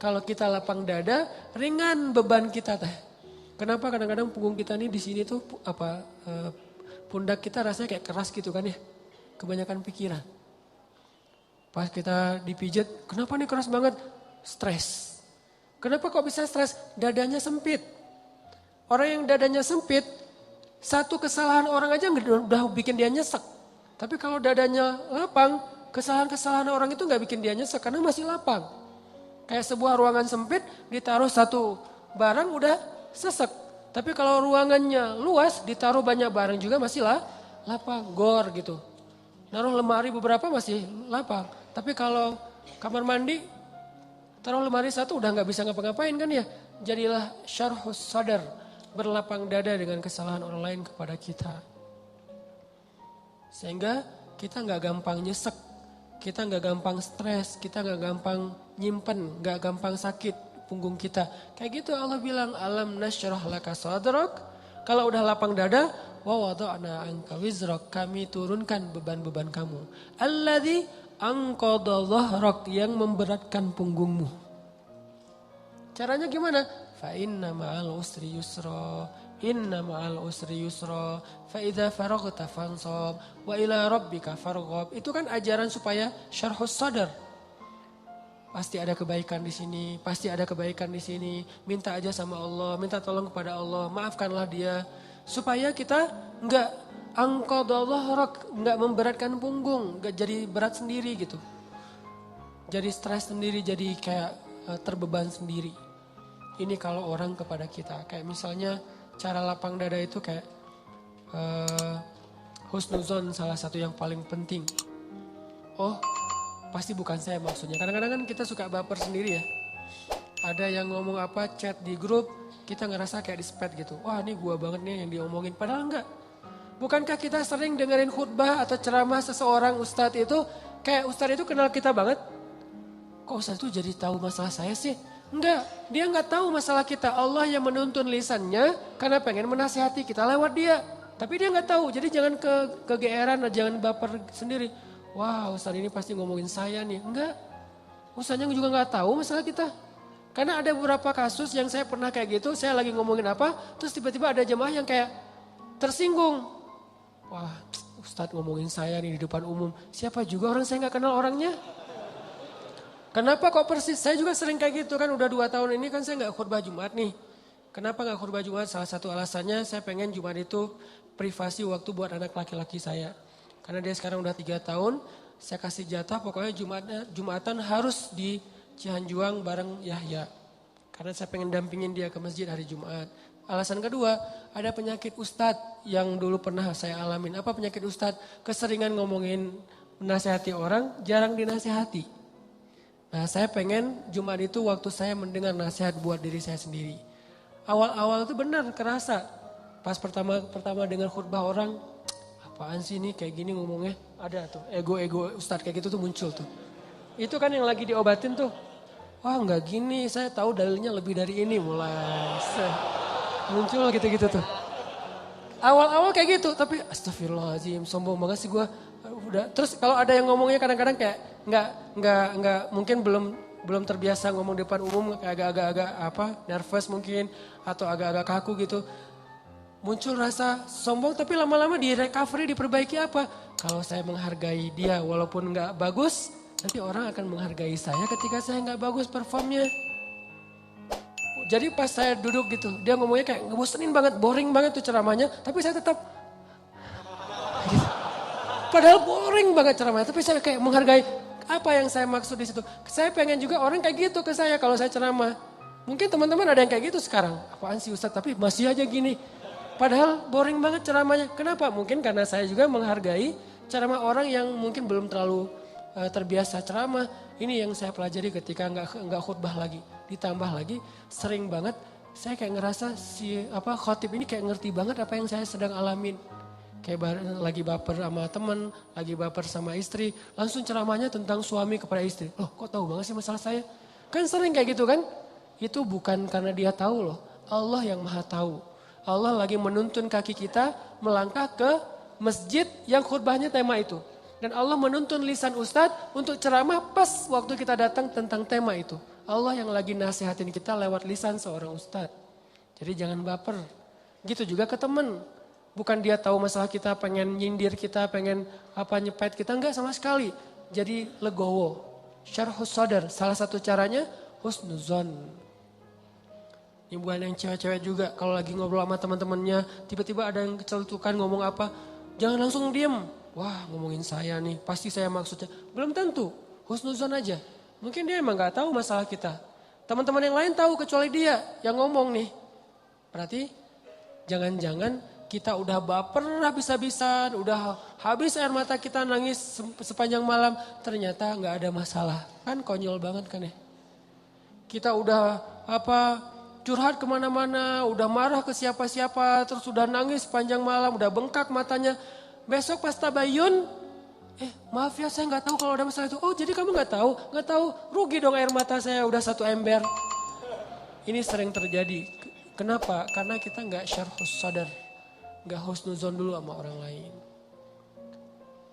Kalau kita lapang dada, ringan beban kita teh. Kenapa kadang-kadang punggung kita nih di sini tuh pundak kita rasanya kayak keras gitu kan ya. Kebanyakan pikiran. Pas kita dipijat, kenapa nih keras banget? Stres. Kenapa kok bisa stres? Dadanya sempit. Orang yang dadanya sempit, satu kesalahan orang aja udah bikin dia nyesek. Tapi kalau dadanya lapang, kesalahan-kesalahan orang itu gak bikin dia nyesek karena masih lapang. Kayak sebuah ruangan sempit, ditaruh satu barang udah sesek. Tapi kalau ruangannya luas, ditaruh banyak barang juga masih lapang, gor gitu. Naruh lemari beberapa masih lapang. Tapi kalau kamar mandi, taruh lemari satu udah gak bisa ngapa-ngapain kan ya. Jadilah syarhus sadar, berlapang dada dengan kesalahan orang lain kepada kita. Sehingga kita gak gampang nyesek, kita gak gampang stres, kita gak gampang nyimpen, gak gampang sakit punggung kita. Kayak gitu Allah bilang, alam nasyrah laka sadrak. Kalau udah lapang dada, wa wada'na anka wizrak, kami turunkan beban-beban kamu. Alladzi anqadha dhahrak, yang memberatkan punggungmu. Caranya gimana? Fa inna ma'al usri yusra, inna ma'al usri yusra, fa idza faraghta fansab, wa ila rabbika farghab. Itu kan ajaran supaya syarhus sadar. Pasti ada kebaikan di sini, pasti ada kebaikan di sini. Minta aja sama Allah, minta tolong kepada Allah, maafkanlah dia. Supaya kita enggak anqadha dhahrak, enggak memberatkan punggung, enggak jadi berat sendiri gitu. Jadi stres sendiri, jadi kayak terbeban sendiri. Ini kalau orang kepada kita. Kayak misalnya cara lapang dada itu kayak husnuzon salah satu yang paling penting. Oh pasti bukan saya maksudnya. Kadang-kadang kan kita suka baper sendiri ya. Ada yang ngomong apa chat di grup, kita ngerasa kayak di-spad gitu. Wah ini gua banget nih yang diomongin. Padahal enggak. Bukankah kita sering dengerin khutbah atau ceramah seseorang ustadz itu. Kayak ustadz itu kenal kita banget. Kok ustadz itu jadi tahu masalah saya sih? Enggak, dia enggak tahu masalah kita. Allah yang menuntun lisannya karena pengen menasihati kita lewat dia. Tapi dia enggak tahu, jadi jangan kegeeran, jangan baper sendiri. Wah ustadz ini pasti ngomongin saya nih. Enggak, ustadznya juga enggak tahu masalah kita. Karena ada beberapa kasus yang saya pernah kayak gitu, saya lagi ngomongin apa, terus tiba-tiba ada jemaah yang kayak tersinggung. Wah ustadz ngomongin saya nih di depan umum, siapa juga orang saya enggak kenal orangnya. Kenapa kok persis? Saya juga sering kayak gitu kan, udah 2 tahun ini kan saya gak khutbah Jumat nih. Kenapa gak khutbah Jumat? Salah satu alasannya saya pengen Jumat itu privasi waktu buat anak laki-laki saya. Karena dia sekarang udah 3 tahun, saya kasih jatah pokoknya Jumatan harus di Cihanjuang bareng Yahya. Karena saya pengen dampingin dia ke masjid hari Jumat. Alasan kedua, ada penyakit ustadz yang dulu pernah saya alamin. Apa penyakit ustadz? Keseringan ngomongin menasehati orang, jarang dinasehati. Nah saya pengen Jumat itu waktu saya mendengar nasihat buat diri saya sendiri. Awal-awal itu benar kerasa. Pas pertama dengar khutbah orang, apaan sih ini kayak gini ngomongnya. Ada tuh ego-ego ustadz kayak gitu tuh muncul tuh. Itu kan yang lagi diobatin tuh. Wah enggak gini, saya tahu dalilnya lebih dari ini mulai. Muncul gitu-gitu tuh. Awal-awal kayak gitu, tapi astagfirullahaladzim, sombong banget sih gue. Udah. Terus kalau ada yang ngomongnya kadang-kadang kayak nggak mungkin belum terbiasa ngomong di depan umum, kayak agak-agak nervous mungkin atau agak-agak kaku gitu. Muncul rasa sombong tapi lama-lama di recovery, diperbaiki apa? Kalau saya menghargai dia walaupun nggak bagus, nanti orang akan menghargai saya ketika saya nggak bagus performnya. Jadi pas saya duduk gitu, dia ngomongnya kayak ngebosenin banget, boring banget tuh ceramahnya, tapi saya tetap gitu. Padahal boring banget ceramahnya, tapi saya kayak menghargai. Apa yang saya maksud di situ? Saya pengen juga orang kayak gitu ke saya kalau saya ceramah. Mungkin teman-teman ada yang kayak gitu sekarang. Apaan sih Ustadz, tapi masih aja gini. Padahal boring banget ceramahnya. Kenapa? Mungkin karena saya juga menghargai ceramah orang yang mungkin belum terlalu terbiasa ceramah. Ini yang saya pelajari ketika nggak khutbah lagi. Ditambah lagi sering banget saya kayak ngerasa si khotib ini kayak ngerti banget apa yang saya sedang alamin. Kayak lagi baper sama teman, lagi baper sama istri, langsung ceramahnya tentang suami kepada istri. Loh kok tahu banget sih masalah saya? Kan sering kayak gitu kan? Itu bukan karena dia tahu loh, Allah yang maha tahu. Allah lagi menuntun kaki kita melangkah ke masjid yang khutbahnya tema itu. Dan Allah menuntun lisan ustadz untuk ceramah pas waktu kita datang tentang tema itu. Allah yang lagi nasihatin kita lewat lisan seorang ustadz. Jadi jangan baper. Gitu juga ke temen. Bukan dia tahu masalah kita, pengen nyindir kita, pengen nyepet kita. Enggak sama sekali. Jadi legowo. Syarhus sadar. Salah satu caranya husnuzon. Ini bukan yang cewek-cewek juga. Kalau lagi ngobrol sama teman-temannya, tiba-tiba ada yang kecelutukan ngomong apa. Jangan langsung diem. Wah ngomongin saya nih, pasti saya maksudnya. Belum tentu. Husnuzon aja. Mungkin dia emang gak tahu masalah kita. Teman-teman yang lain tahu kecuali dia yang ngomong nih. Berarti jangan-jangan kita udah baper habis-habisan. Udah habis air mata kita nangis sepanjang malam. Ternyata gak ada masalah. Kan konyol banget kan ya. Kita udah curhat kemana-mana. Udah marah ke siapa-siapa. Terus udah nangis sepanjang malam. Udah bengkak matanya. Besok pas tabayun. Maaf ya saya gak tahu kalau ada masalah itu. Oh jadi kamu gak tahu? Gak tahu, rugi dong air mata saya udah 1 ember. Ini sering terjadi. Kenapa? Karena kita gak syarhus sadar. Gak husnuzon dulu sama orang lain.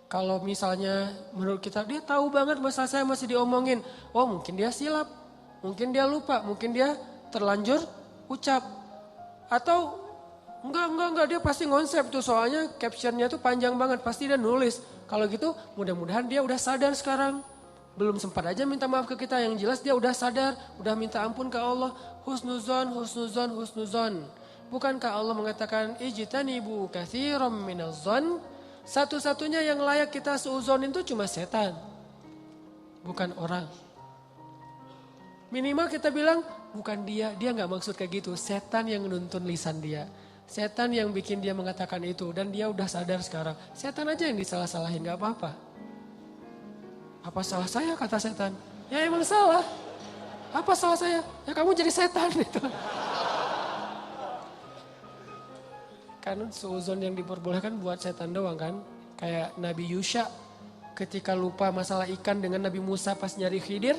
Kalau misalnya menurut kita dia tahu banget masalah saya masih diomongin. Oh mungkin dia silap, mungkin dia lupa, mungkin dia terlanjur ucap. Atau enggak dia pasti konsep tuh soalnya captionnya tuh panjang banget. Pasti dia nulis. Kalau gitu mudah-mudahan dia udah sadar sekarang. Belum sempat aja minta maaf ke kita. Yang jelas dia udah sadar. Udah minta ampun ke Allah. Husnuzon, husnuzon, husnuzon. Bukankah Allah mengatakan ijtanibu katsiran minazzon? Satu-satunya yang layak kita seuzon itu cuma setan. Bukan orang. Minimal kita bilang bukan dia gak maksud kayak gitu. Setan yang nuntun lisan dia. Setan yang bikin dia mengatakan itu dan dia udah sadar sekarang. Setan aja yang disalah-salahin, gak apa-apa. Apa salah saya kata setan? Ya emang salah. Apa salah saya? Ya kamu jadi setan gitu. Kan suuzon yang diperbolehkan buat setan doang kan. Kayak Nabi Yusha ketika lupa masalah ikan dengan Nabi Musa pas nyari Khidir.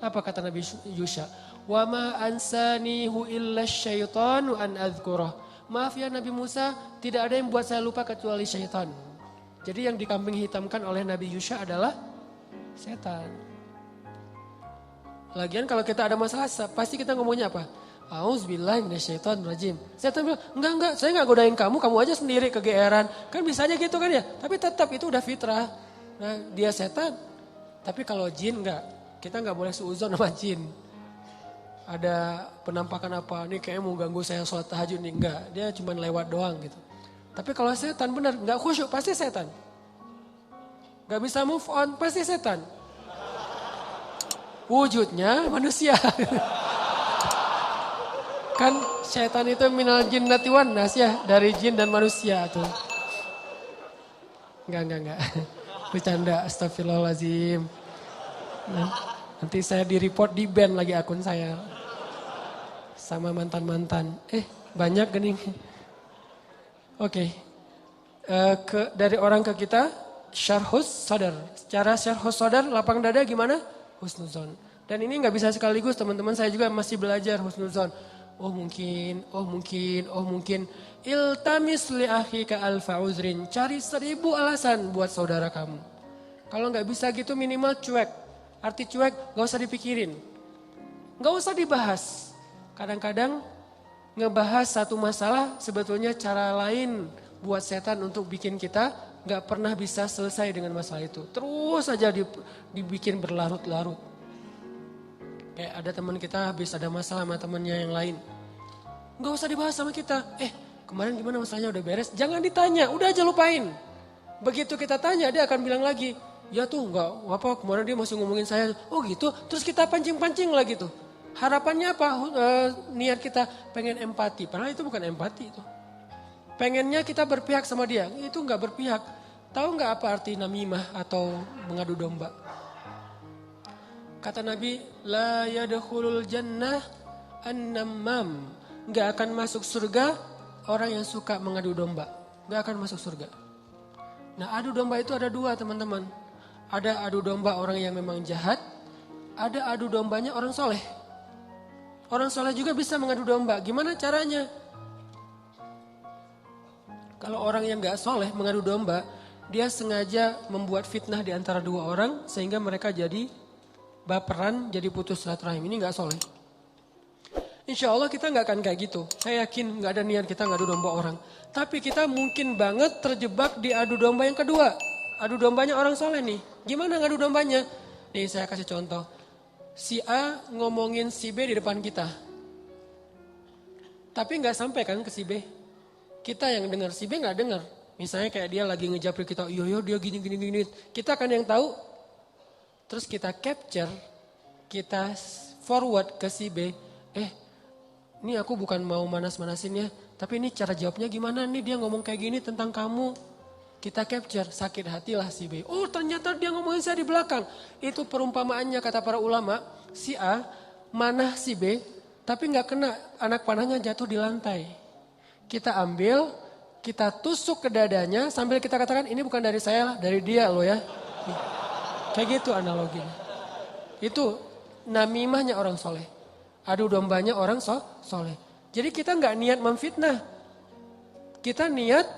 Apa kata Nabi Yusha? Wa ma ansanihu illa syaitanu an adhkurah. Maaf ya Nabi Musa, tidak ada yang buat saya lupa kecuali syaitan. Jadi yang dikambing hitamkan oleh Nabi Yusha adalah setan. Lagian kalau kita ada masalah, pasti kita ngomongnya apa? Auzubillahi minasyaitonirrajim. Setan bilang, enggak, saya enggak godain kamu aja sendiri kegeeran. Kan bisa aja gitu kan ya, tapi tetap itu udah fitrah. Nah dia setan, tapi kalau jin enggak. Kita enggak boleh suuzon sama jin. Ada penampakan apa, nih kayaknya mau ganggu saya sholat tahajud nih. Enggak, dia cuma lewat doang gitu. Tapi kalau setan benar, enggak khusyuk, pasti setan. Enggak bisa move on, pasti setan. Wujudnya manusia. Kan setan itu minal jinnati wan nas ya, dari jin dan manusia tuh. Enggak. Bercanda, astagfirullahaladzim. Nanti saya di-report, di-ban lagi akun saya. Sama mantan-mantan. Banyak gening. Oke. Dari orang ke kita, syarhus sadar. Cara syarhus sadar, lapang dada gimana? Husnuzon. Dan ini gak bisa sekaligus teman-teman, saya juga masih belajar husnuzon. Oh mungkin. Iltamis li akhika alfa uzrin. Cari 1000 alasan buat saudara kamu. Kalau gak bisa gitu minimal cuek. Arti cuek gak usah dipikirin. Gak usah dibahas. Kadang-kadang ngebahas satu masalah sebetulnya cara lain buat setan untuk bikin kita gak pernah bisa selesai dengan masalah itu. Terus aja dibikin berlarut-larut. Kayak ada teman kita habis ada masalah sama temannya yang lain. Gak usah dibahas sama kita. Kemarin gimana masalahnya udah beres? Jangan ditanya, udah aja lupain. Begitu kita tanya dia akan bilang lagi. Ya tuh kemarin dia masih ngomongin saya. Oh gitu, terus kita pancing-pancing lagi tuh. Harapannya apa? Niat kita pengen empati. Padahal itu bukan empati itu. Pengennya kita berpihak sama dia. Itu gak berpihak. Tahu gak apa arti namimah atau mengadu domba? Kata Nabi, la yadkhulul jannah an-nammam. Gak akan masuk surga orang yang suka mengadu domba. Gak akan masuk surga. Nah adu domba itu ada 2 teman-teman. Ada adu domba orang yang memang jahat. Ada adu dombanya orang soleh. Orang soleh juga bisa mengadu domba. Gimana caranya? Kalau orang yang gak soleh mengadu domba, dia sengaja membuat fitnah di antara 2 orang sehingga mereka jadi baperan jadi putus silaturahim. Ini nggak soleh. Insya Allah kita nggak akan kayak gitu. Saya yakin nggak ada niat kita ngadu domba orang. Tapi kita mungkin banget terjebak di adu domba yang kedua. Adu dombanya orang soleh nih. Gimana ngadu dombanya? Nih saya kasih contoh. Si A ngomongin si B di depan kita. Tapi nggak sampai kan ke si B. Kita yang dengar, si B nggak dengar. Misalnya kayak dia lagi ngejapri kita, iya dia gini. Kita kan yang tahu. Terus kita capture, kita forward ke si B. Ini aku bukan mau manas-manasin ya, tapi ini cara jawabnya gimana nih, dia ngomong kayak gini tentang kamu. Kita capture, sakit hatilah si B. Oh ternyata dia ngomongin saya di belakang. Itu perumpamaannya kata para ulama, si A manah si B, tapi gak kena, anak panahnya jatuh di lantai. Kita ambil, kita tusuk ke dadanya sambil kita katakan ini bukan dari saya lah, dari dia loh ya. Nih. Kayak gitu analoginya. Itu namimahnya orang soleh. Adu dombanya orang soleh. Jadi kita nggak niat memfitnah. Kita niat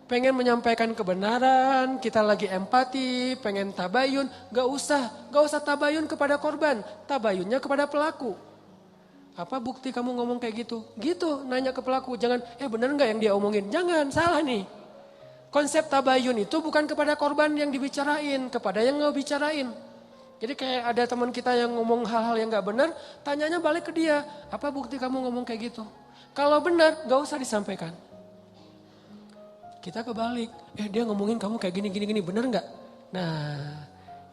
pengen menyampaikan kebenaran, kita lagi empati, pengen tabayun. Gak usah tabayun kepada korban, tabayunnya kepada pelaku. Apa bukti kamu ngomong kayak gitu? Gitu, nanya ke pelaku. Jangan, bener nggak yang dia omongin? Jangan, salah nih. Konsep tabayun itu bukan kepada korban yang dibicarain, kepada yang ngebicarain. Jadi kayak ada teman kita yang ngomong hal-hal yang gak benar, tanyanya balik ke dia. Apa bukti kamu ngomong kayak gitu? Kalau benar, gak usah disampaikan. Kita kebalik, dia ngomongin kamu kayak gini, benar gak? Nah,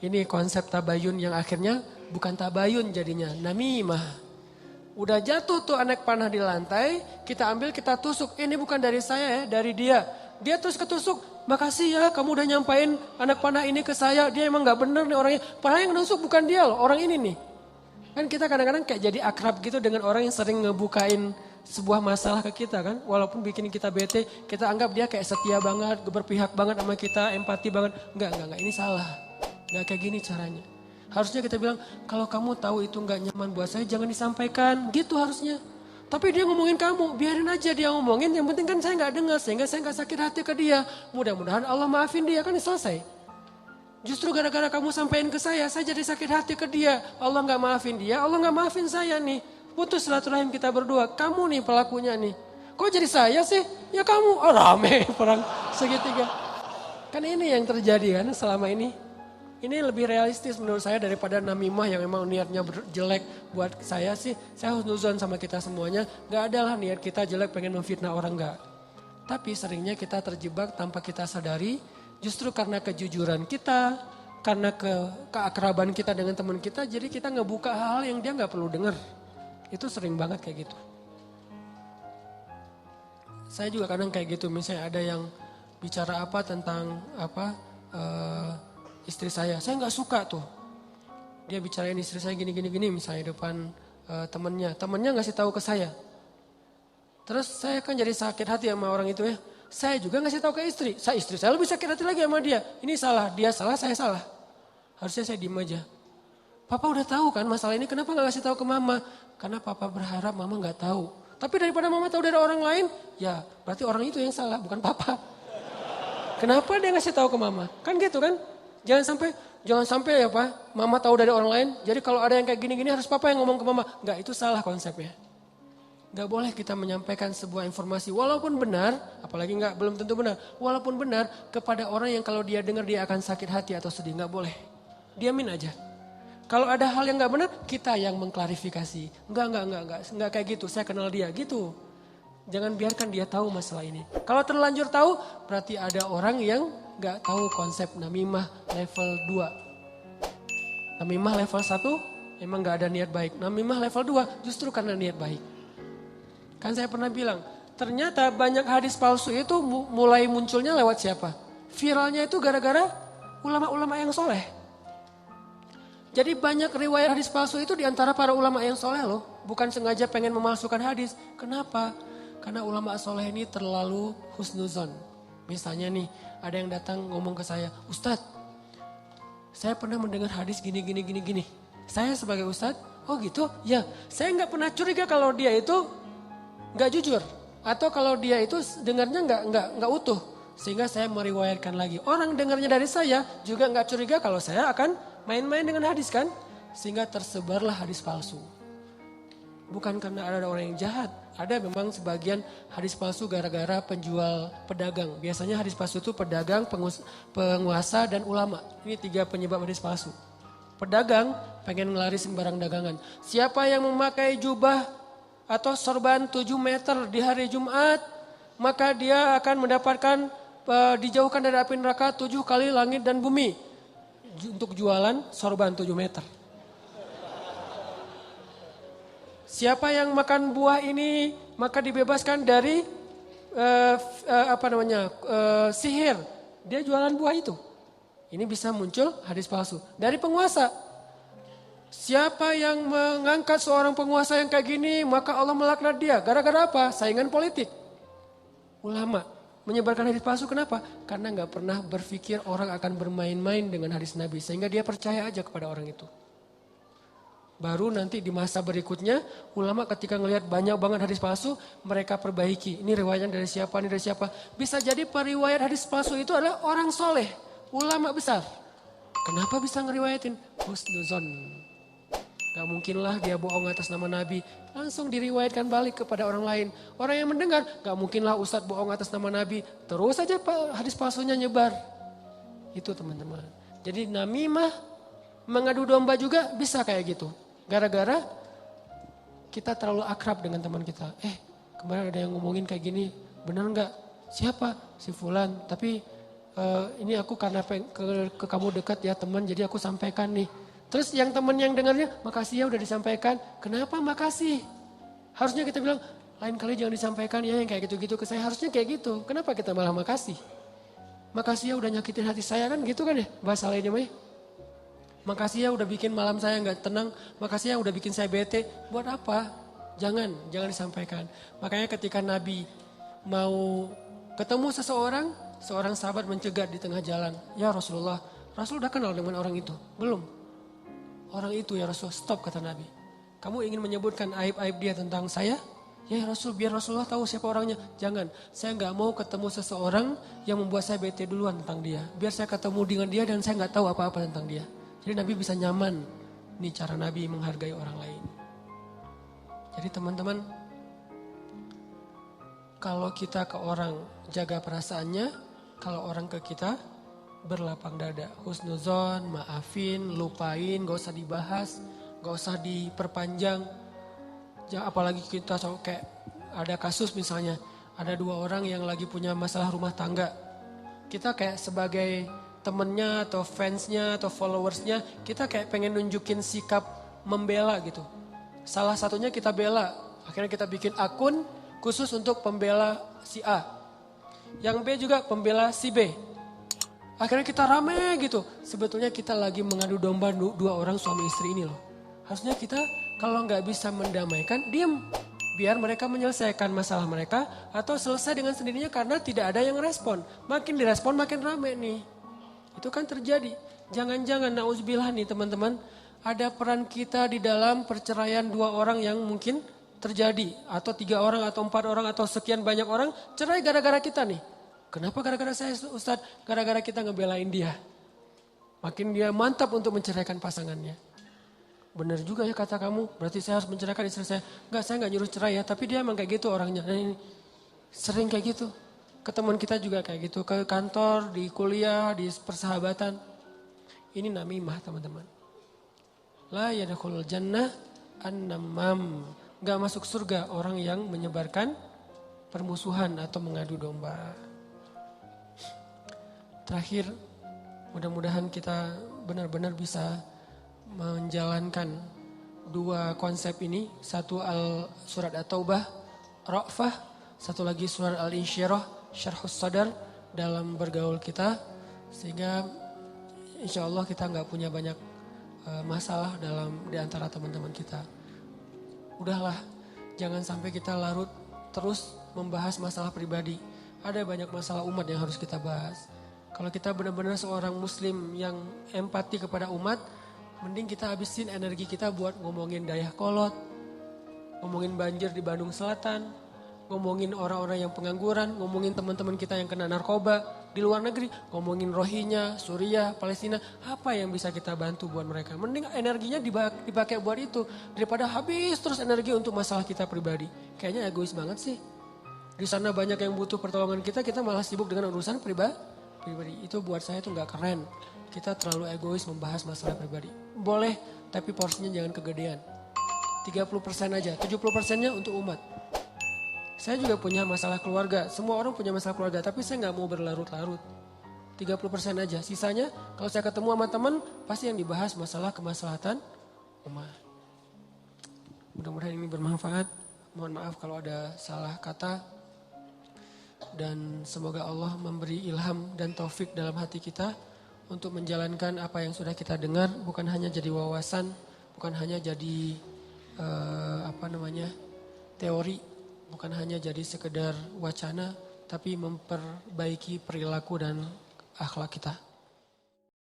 ini konsep tabayun yang akhirnya bukan tabayun jadinya, namimah. Udah jatuh tuh anak panah di lantai, kita ambil, kita tusuk. Ini bukan dari saya ya, dari dia. Dia terus ketusuk. Makasih ya kamu udah nyampain anak panah ini ke saya. Dia emang gak bener nih orangnya. Padahal yang nusuk bukan dia loh, orang ini nih. Kan kita kadang-kadang kayak jadi akrab gitu dengan orang yang sering ngebukain sebuah masalah ke kita kan. Walaupun bikin kita bete, kita anggap dia kayak setia banget, berpihak banget sama kita, empati banget. Enggak, ini salah. Enggak kayak gini caranya. Harusnya kita bilang, kalau kamu tahu itu gak nyaman buat saya, jangan disampaikan. Gitu harusnya. Tapi dia ngomongin kamu, biarin aja dia ngomongin. Yang penting kan saya gak dengar, sehingga saya gak sakit hati ke dia. Mudah-mudahan Allah maafin dia, kan selesai. Justru gara-gara kamu sampein ke saya jadi sakit hati ke dia. Allah gak maafin dia, Allah gak maafin saya nih. Putus silaturahim kita berdua, kamu nih pelakunya nih. Kok jadi saya sih? Ya kamu, rame perang segitiga. Kan ini yang terjadi kan selama ini. Ini lebih realistis menurut saya daripada namimah yang memang niatnya jelek buat saya sih. Saya husnuzon sama kita semuanya. Gak ada lah niat kita jelek pengen memfitnah orang, gak. Tapi seringnya kita terjebak tanpa kita sadari. Justru karena kejujuran kita, karena keakraban kita dengan teman kita. Jadi kita ngebuka hal-hal yang dia gak perlu dengar. Itu sering banget kayak gitu. Saya juga kadang kayak gitu. Misalnya ada yang bicara apa tentang istri saya nggak suka tuh. Dia bicarain istri saya gini misalnya depan temennya ngasih tahu ke saya. Terus saya kan jadi sakit hati sama orang itu ya. Saya juga ngasih tahu ke istri saya lebih sakit hati lagi sama dia. Ini salah, dia salah, saya salah. Harusnya saya diem aja. Papa udah tahu kan masalah ini, kenapa nggak ngasih tahu ke mama? Karena papa berharap mama nggak tahu. Tapi daripada mama tahu dari orang lain, ya berarti orang itu yang salah, bukan papa. Kenapa dia ngasih tahu ke mama? Kan gitu kan? Jangan sampai ya Pak, mama tahu dari orang lain. Jadi kalau ada yang kayak gini-gini harus papa yang ngomong ke mama. Enggak, itu salah konsepnya. Enggak boleh kita menyampaikan sebuah informasi walaupun benar, apalagi belum tentu benar. Walaupun benar kepada orang yang kalau dia dengar dia akan sakit hati atau sedih, enggak boleh. Diamin aja. Kalau ada hal yang enggak benar, kita yang mengklarifikasi. Enggak kayak gitu, saya kenal dia gitu. Jangan biarkan dia tahu masalah ini. Kalau terlanjur tahu, berarti ada orang yang gak tahu konsep namimah level 2. Namimah level 1 emang gak ada niat baik. Namimah level 2 justru karena niat baik. Kan saya pernah bilang, ternyata banyak hadis palsu itu mulai munculnya lewat siapa? Viralnya itu gara-gara ulama-ulama yang soleh. Jadi banyak riwayat hadis palsu itu diantara para ulama yang soleh loh. Bukan sengaja pengen memalsukan hadis. Kenapa? Karena ulama soleh ini terlalu husnuzon. Misalnya nih, ada yang datang ngomong ke saya, Ustadz, saya pernah mendengar hadis gini. Saya sebagai Ustadz, oh gitu? Ya, saya nggak pernah curiga kalau dia itu nggak jujur. Atau kalau dia itu dengarnya nggak utuh. Sehingga saya meriwayatkan lagi. Orang dengarnya dari saya juga nggak curiga kalau saya akan main-main dengan hadis kan. sehingga tersebarlah hadis palsu. Bukan karena ada orang yang jahat. Ada memang sebagian hadis palsu gara-gara penjual pedagang. Biasanya hadis palsu itu pedagang, penguasa, dan ulama. Ini 3 penyebab hadis palsu. Pedagang pengen ngelarisin barang dagangan. Siapa yang memakai jubah atau sorban 7 meter di hari Jumat, maka dia akan mendapatkan dijauhkan dari api neraka 7 kali langit dan bumi. Untuk jualan sorban 7 meter. Siapa yang makan buah ini maka dibebaskan dari sihir. Dia jualan buah itu. Ini bisa muncul hadis palsu. Dari penguasa. Siapa yang mengangkat seorang penguasa yang kayak gini maka Allah melaknat dia. Gara-gara apa? Saingan politik. Ulama menyebarkan hadis palsu kenapa? Karena gak pernah berpikir orang akan bermain-main dengan hadis Nabi. Sehingga dia percaya aja kepada orang itu. Baru nanti di masa berikutnya, ulama ketika ngelihat banyak banget hadis palsu, mereka perbaiki. Ini riwayatnya dari siapa, ini dari siapa. Bisa jadi periwayat hadis palsu itu adalah orang soleh, ulama besar. Kenapa bisa ngeriwayatin? Husnuzon. Gak mungkin lah dia bohong atas nama Nabi. Langsung diriwayatkan balik kepada orang lain. Orang yang mendengar, gak mungkin lah ustadz bohong atas nama Nabi. Terus saja hadis palsunya nyebar. Itu teman-teman. Jadi namimah, mengadu domba juga bisa kayak gitu. Gara-gara kita terlalu akrab dengan teman kita. Kemarin ada yang ngomongin kayak gini, benar nggak? Siapa? Si Fulan. Tapi ini aku karena ke kamu dekat ya teman, jadi aku sampaikan nih. Terus yang teman yang dengarnya, makasih ya udah disampaikan. Kenapa makasih? Harusnya kita bilang, lain kali jangan disampaikan ya yang kayak gitu-gitu ke saya. Harusnya kayak gitu. Kenapa kita malah makasih? Makasih ya udah nyakitin hati saya kan gitu kan ya bahasa lainnya mah. Makasih ya udah bikin malam saya nggak tenang. Makasih ya udah bikin saya bete. Buat apa? Jangan disampaikan. Makanya ketika Nabi mau ketemu seseorang, seorang sahabat mencegat di tengah jalan. Ya Rasulullah, Rasul udah kenal dengan orang itu? Belum. Orang itu ya Rasul, stop kata Nabi. Kamu ingin menyebutkan aib-aib dia tentang saya? Ya Rasul, biar Rasulullah tahu siapa orangnya. Jangan, saya nggak mau ketemu seseorang yang membuat saya bete duluan tentang dia. Biar saya ketemu dengan dia dan saya nggak tahu apa-apa tentang dia. Jadi Nabi bisa nyaman. Ini cara Nabi menghargai orang lain. Jadi teman-teman, kalau kita ke orang jaga perasaannya, kalau orang ke kita berlapang dada. Husnuzon, maafin, lupain, gak usah dibahas, gak usah diperpanjang. Apalagi kita kayak ada kasus misalnya, ada 2 orang yang lagi punya masalah rumah tangga. Kita kayak sebagai temennya atau fansnya atau followersnya, kita kayak pengen nunjukin sikap membela gitu. Salah satunya kita bela, akhirnya kita bikin akun khusus untuk pembela si A. Yang B juga pembela si B. Akhirnya kita rame gitu. Sebetulnya kita lagi mengadu domba 2 orang suami istri ini loh. Harusnya kita kalau nggak bisa mendamaikan, diam. Biar mereka menyelesaikan masalah mereka atau selesai dengan sendirinya karena tidak ada yang respon. Makin direspon makin rame nih. Itu kan terjadi. Jangan-jangan na'udzubillah nih teman-teman. Ada peran kita di dalam perceraian 2 orang yang mungkin terjadi. Atau 3 orang atau 4 orang atau sekian banyak orang cerai gara-gara kita nih. Kenapa gara-gara saya Ustadz? Gara-gara kita ngebelain dia. Makin dia mantap untuk menceraikan pasangannya. Benar juga ya kata kamu. Berarti saya harus menceraikan istri saya. Enggak, saya enggak nyuruh cerai ya. Tapi dia emang kayak gitu orangnya. Nah, ini sering kayak gitu. Ke teman kita juga kayak gitu, ke kantor, di kuliah, di persahabatan. Ini namimah teman-teman. La yadkhulul jannah an-namam. Gak masuk surga orang yang menyebarkan permusuhan atau mengadu domba. Terakhir, mudah-mudahan kita benar-benar bisa menjalankan 2 konsep ini. Satu surat At-Taubah, Ra'fah. Satu lagi surat Al-Insyirah, Syarhus Sadar dalam bergaul kita. Sehingga insya Allah kita gak punya banyak masalah di antara teman-teman kita. Udahlah, jangan sampai kita larut terus membahas masalah pribadi. Ada banyak masalah umat yang harus kita bahas. Kalau kita benar-benar seorang muslim yang empati kepada umat, mending kita habisin energi kita buat ngomongin Dayakolot, ngomongin banjir di Bandung Selatan, ngomongin orang-orang yang pengangguran, ngomongin teman-teman kita yang kena narkoba di luar negeri, ngomongin Rohingya, Suriah, Palestina, apa yang bisa kita bantu buat mereka. Mending energinya dipakai buat itu daripada habis terus energi untuk masalah kita pribadi. Kayaknya egois banget sih. Di sana banyak yang butuh pertolongan kita malah sibuk dengan urusan pribadi. Itu buat saya itu nggak keren. Kita terlalu egois membahas masalah pribadi. Boleh, tapi porsinya jangan kegedean. 30% aja, 70%-nya untuk umat. Saya juga punya masalah keluarga, semua orang punya masalah keluarga, tapi saya nggak mau berlarut-larut. 30% aja, sisanya kalau saya ketemu sama teman, pasti yang dibahas masalah kemaslahatan umat. Mudah-mudahan ini bermanfaat, mohon maaf kalau ada salah kata. Dan semoga Allah memberi ilham dan taufik dalam hati kita untuk menjalankan apa yang sudah kita dengar, bukan hanya jadi wawasan, bukan hanya jadi teori, bukan hanya jadi sekedar wacana, tapi memperbaiki perilaku dan akhlak kita.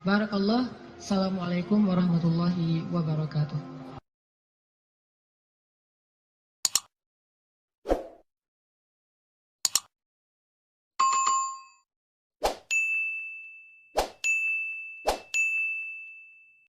Barakallah. Assalamualaikum warahmatullahi wabarakatuh.